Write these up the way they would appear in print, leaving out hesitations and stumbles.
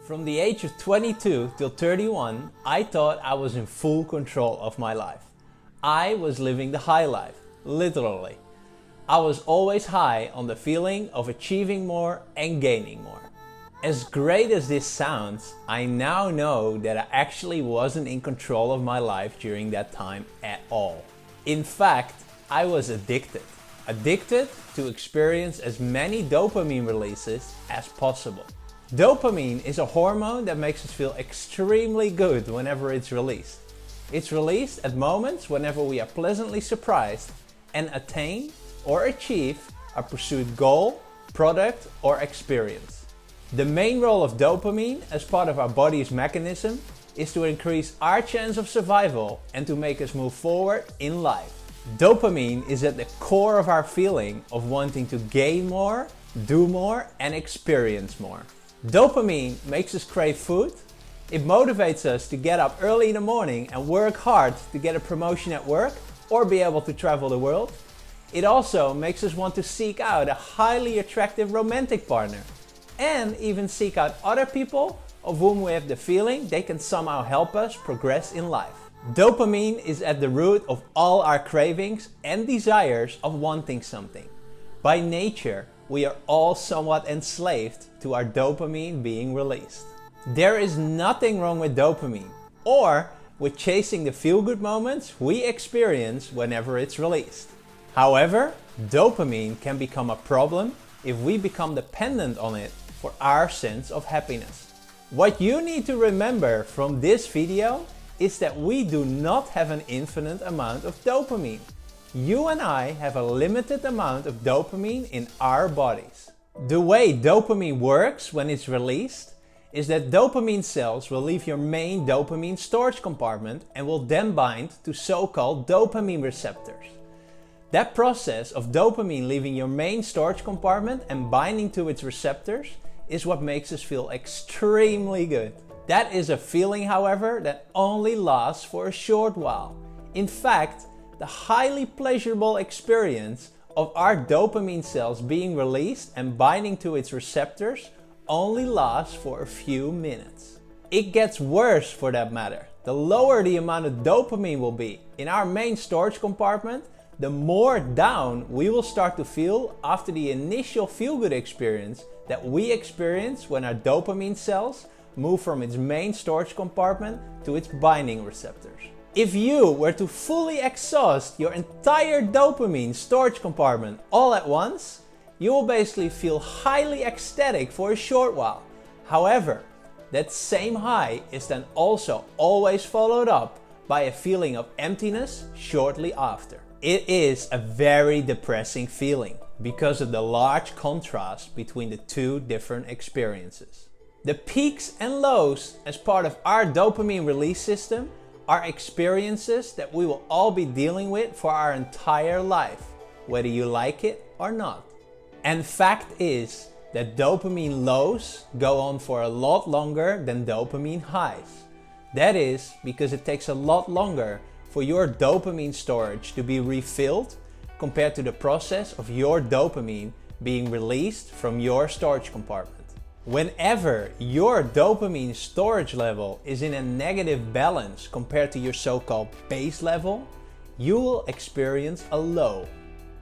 From the age of 22 till 31, I thought I was in full control of my life. I was living the high life, literally. I was always high on the feeling of achieving more and gaining more. As great as this sounds, I now know that I actually wasn't in control of my life during that time at all. In fact, I was addicted. Addicted to experience as many dopamine releases as possible. Dopamine is a hormone that makes us feel extremely good whenever it's released. It's released at moments whenever we are pleasantly surprised and attain or achieve a pursued goal, product, or experience. The main role of dopamine as part of our body's mechanism is to increase our chance of survival and to make us move forward in life. Dopamine is at the core of our feeling of wanting to gain more, do more, and experience more. Dopamine makes us crave food. It motivates us to get up early in the morning and work hard to get a promotion at work or be able to travel the world. It also makes us want to seek out a highly attractive romantic partner and even seek out other people of whom we have the feeling they can somehow help us progress in life. Dopamine is at the root of all our cravings and desires of wanting something. By nature, we are all somewhat enslaved to our dopamine being released. There is nothing wrong with dopamine or with chasing the feel-good moments we experience whenever it's released. However, dopamine can become a problem if we become dependent on it for our sense of happiness. What you need to remember from this video is that we do not have an infinite amount of dopamine. You and I have a limited amount of dopamine in our bodies. The way dopamine works when it's released is that dopamine cells will leave your main dopamine storage compartment and will then bind to so-called dopamine receptors. That process of dopamine leaving your main storage compartment and binding to its receptors is what makes us feel extremely good. That is a feeling, however, that only lasts for a short while. In fact, the highly pleasurable experience of our dopamine cells being released and binding to its receptors only lasts for a few minutes. It gets worse for that matter. The lower the amount of dopamine will be in our main storage compartment, the more down we will start to feel after the initial feel-good experience that we experience when our dopamine cells move from its main storage compartment to its binding receptors. If you were to fully exhaust your entire dopamine storage compartment all at once, you will basically feel highly ecstatic for a short while. However, that same high is then also always followed up by a feeling of emptiness shortly after. It is a very depressing feeling because of the large contrast between the two different experiences. The peaks and lows as part of our dopamine release system are experiences that we will all be dealing with for our entire life, whether you like it or not. And fact is that dopamine lows go on for a lot longer than dopamine highs. That is because it takes a lot longer for your dopamine storage to be refilled compared to the process of your dopamine being released from your storage compartment. Whenever your dopamine storage level is in a negative balance compared to your so-called base level, you will experience a low.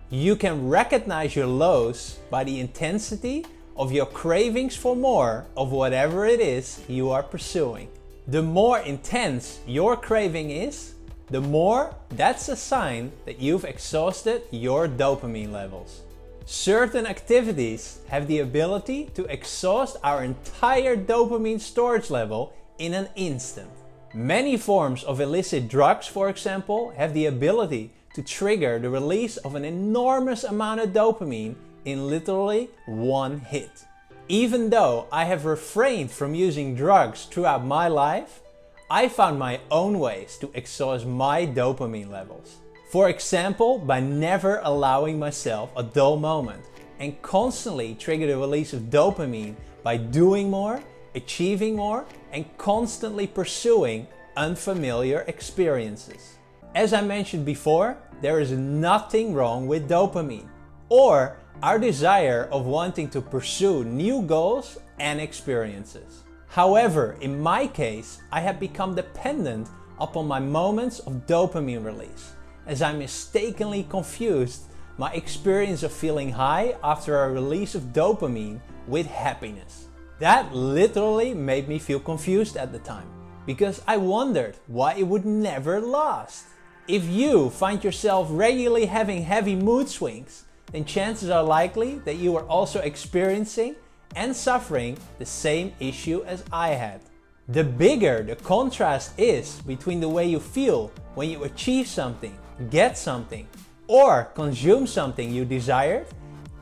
You can recognize your lows by the intensity of your cravings for more of whatever it is you are pursuing. The more intense your craving is, the more that's a sign that you've exhausted your dopamine levels. Certain activities have the ability to exhaust our entire dopamine storage level in an instant. Many forms of illicit drugs, for example, have the ability to trigger the release of an enormous amount of dopamine in literally one hit. Even though I have refrained from using drugs throughout my life, I found my own ways to exhaust my dopamine levels. For example, by never allowing myself a dull moment and constantly trigger the release of dopamine by doing more, achieving more, and constantly pursuing unfamiliar experiences. As I mentioned before, there is nothing wrong with dopamine or our desire of wanting to pursue new goals and experiences. However, in my case, I have become dependent upon my moments of dopamine release, as I mistakenly confused my experience of feeling high after a release of dopamine with happiness. That literally made me feel confused at the time, because I wondered why it would never last. If you find yourself regularly having heavy mood swings, then chances are likely that you are also experiencing and suffering the same issue as I had. The bigger the contrast is between the way you feel when you achieve something, get something, or consume something you desired,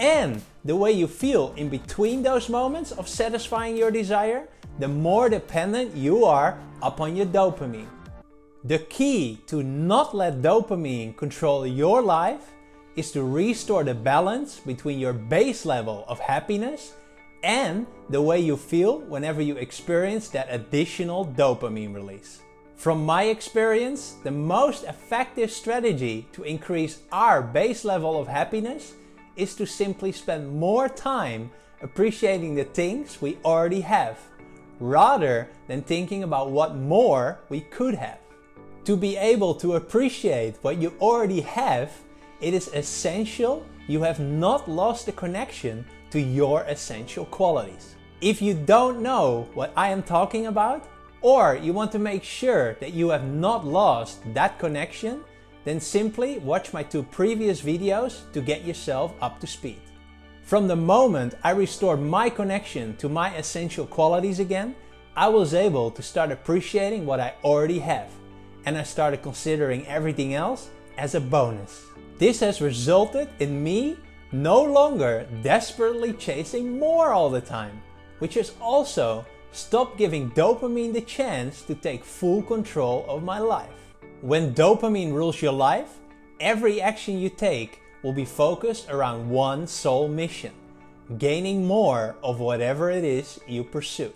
and the way you feel in between those moments of satisfying your desire, the more dependent you are upon your dopamine. The key to not let dopamine control your life is to restore the balance between your base level of happiness and the way you feel whenever you experience that additional dopamine release. From my experience, the most effective strategy to increase our base level of happiness is to simply spend more time appreciating the things we already have, rather than thinking about what more we could have. To be able to appreciate what you already have, it is essential you have not lost the connection to your essential qualities. If you don't know what I am talking about, or you want to make sure that you have not lost that connection, then simply watch my 2 previous videos to get yourself up to speed. From the moment I restored my connection to my essential qualities again, I was able to start appreciating what I already have, and I started considering everything else as a bonus. This has resulted in me no longer desperately chasing more all the time, which has also stopped giving dopamine the chance to take full control of my life. When dopamine rules your life, every action you take will be focused around one sole mission: gaining more of whatever it is you pursue.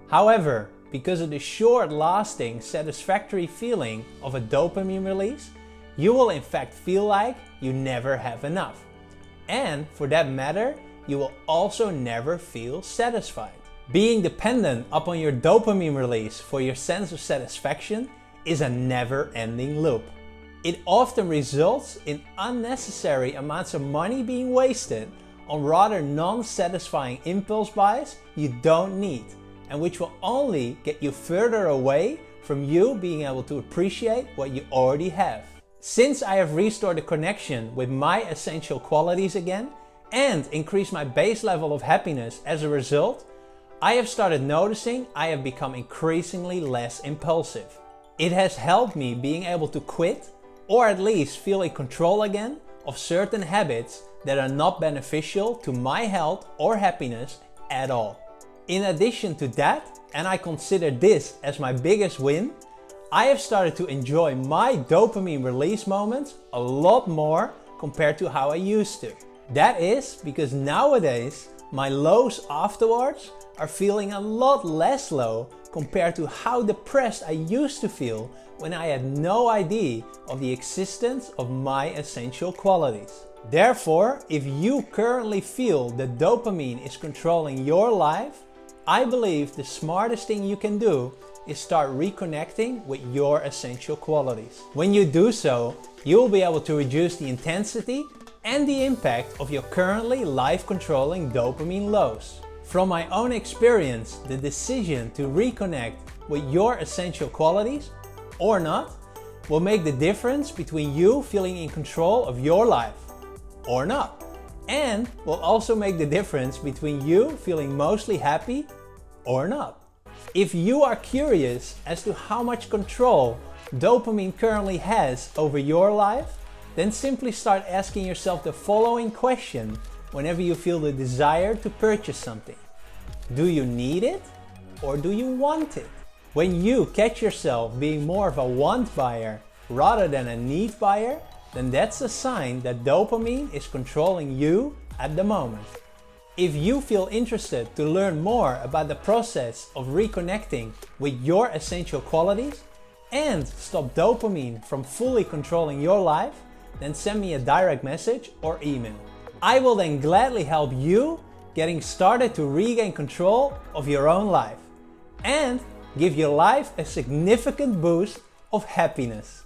However, because of the short-lasting, satisfactory feeling of a dopamine release, you will in fact feel like you never have enough. And for that matter, you will also never feel satisfied. Being dependent upon your dopamine release for your sense of satisfaction is a never-ending loop. It often results in unnecessary amounts of money being wasted on rather non-satisfying impulse buys you don't need, and which will only get you further away from you being able to appreciate what you already have. Since I have restored the connection with my essential qualities again and increased my base level of happiness as a result, I have started noticing I have become increasingly less impulsive. It has helped me being able to quit, or at least feel in control again, of certain habits that are not beneficial to my health or happiness at all. In addition to that, and I consider this as my biggest win, I have started to enjoy my dopamine release moments a lot more compared to how I used to. That is because nowadays my lows afterwards are feeling a lot less low compared to how depressed I used to feel when I had no idea of the existence of my essential qualities. Therefore, if you currently feel that dopamine is controlling your life, I believe the smartest thing you can do is start reconnecting with your essential qualities. When you do so, you will be able to reduce the intensity and the impact of your currently life-controlling dopamine lows. From my own experience, the decision to reconnect with your essential qualities or not will make the difference between you feeling in control of your life or not, and will also make the difference between you feeling mostly happy or not. If you are curious as to how much control dopamine currently has over your life, then simply start asking yourself the following question whenever you feel the desire to purchase something. Do you need it or do you want it? When you catch yourself being more of a want buyer rather than a need buyer, then that's a sign that dopamine is controlling you at the moment. If you feel interested to learn more about the process of reconnecting with your essential qualities and stop dopamine from fully controlling your life, then send me a direct message or email. I will then gladly help you getting started to regain control of your own life. and give your life a significant boost of happiness.